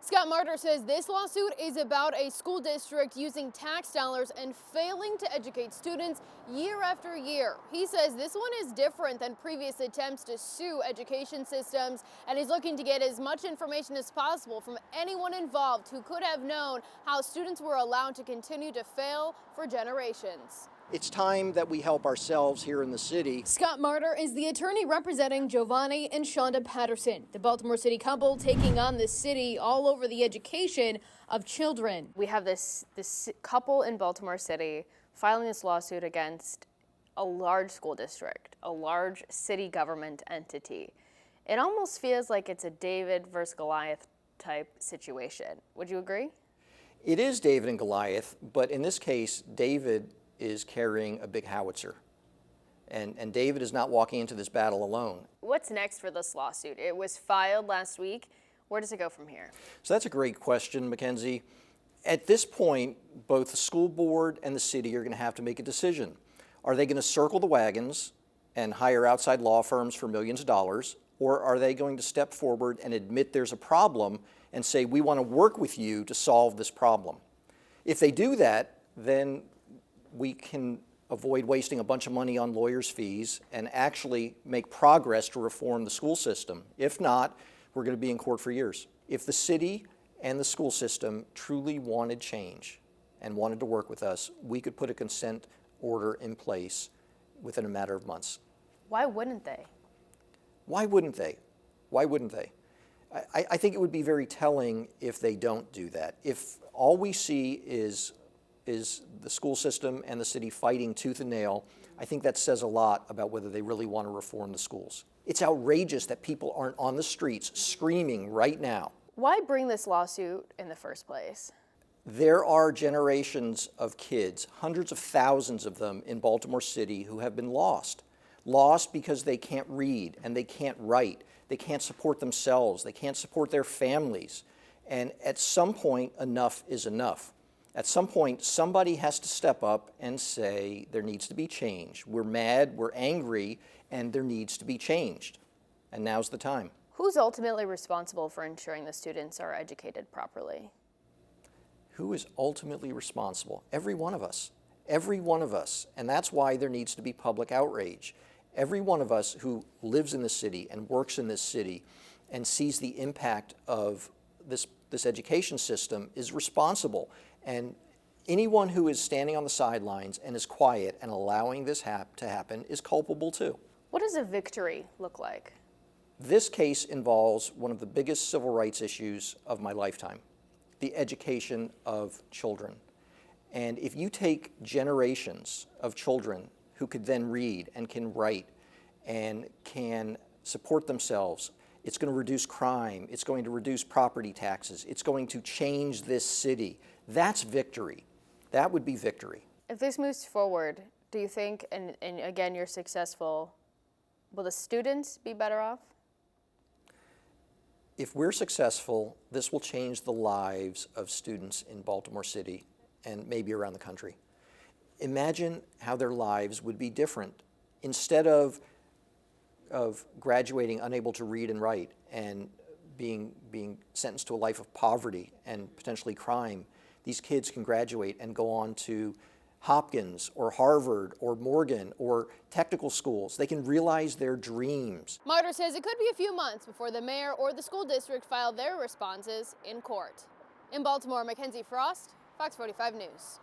Scott Martyr says this lawsuit is about a school district using tax dollars and failing to educate students year after year. He says this one is different than previous attempts to sue education systems, and he's looking to get as much information as possible from anyone involved who could have known how students were allowed to continue to fail for generations. It's time that we help ourselves here in the city. Scott Martyr is the attorney representing Giovanni and Shonda Patterson, the Baltimore City couple taking on the city all over the education of children. We have this couple in Baltimore City filing this lawsuit against a large school district, a large city government entity. It almost feels like it's a David versus Goliath type situation. Would you agree? It is David and Goliath, but in this case, David is carrying a big howitzer. And David is not walking into this battle alone. What's next for this lawsuit? It was filed last week. Where does it go from here? So that's a great question, Mackenzie. At this point, both the school board and the city are going to have to make a decision. Are they going to circle the wagons and hire outside law firms for millions of dollars, or are they going to step forward and admit there's a problem and say, we want to work with you to solve this problem? If they do that, then we can avoid wasting a bunch of money on lawyers' fees and actually make progress to reform the school system. If not, we're going to be in court for years. If the city and the school system truly wanted change and wanted to work with us, we could put a consent order in place within a matter of months. Why wouldn't they? Why wouldn't they? Why wouldn't they? I think it would be very telling if they don't do that. If all we see is the school system and the city fighting tooth and nail, I think that says a lot about whether they really want to reform the schools. It's outrageous that people aren't on the streets screaming right now. Why bring this lawsuit in the first place? There are generations of kids, hundreds of thousands of them in Baltimore City, who have been lost. Lost because they can't read and they can't write. They can't support themselves. They can't support their families. And at some point, enough is enough. At some point, somebody has to step up and say there needs to be change. We're mad, we're angry, and there needs to be changed. And now's the time. Who's ultimately responsible for ensuring the students are educated properly? Who is ultimately responsible? Every one of us. Every one of us. And that's why there needs to be public outrage. Every one of us who lives in this city and works in this city and sees the impact of this education system is responsible. And anyone who is standing on the sidelines and is quiet and allowing this to happen is culpable too. What does a victory look like? This case involves one of the biggest civil rights issues of my lifetime, the education of children. And if you take generations of children who could then read and can write and can support themselves, it's going to reduce crime, it's going to reduce property taxes, it's going to change this city. That's victory. That would be victory. If this moves forward, do you think, and again, you're successful, will the students be better off? If we're successful, this will change the lives of students in Baltimore City and maybe around the country. Imagine how their lives would be different. Instead of graduating unable to read and write and being sentenced to a life of poverty and potentially crime, these kids can graduate and go on to Hopkins or Harvard or Morgan or technical schools. They can realize their dreams. Martyr says it could be a few months before the mayor or the school district file their responses in court. In Baltimore, Mackenzie Frost, Fox 45 News.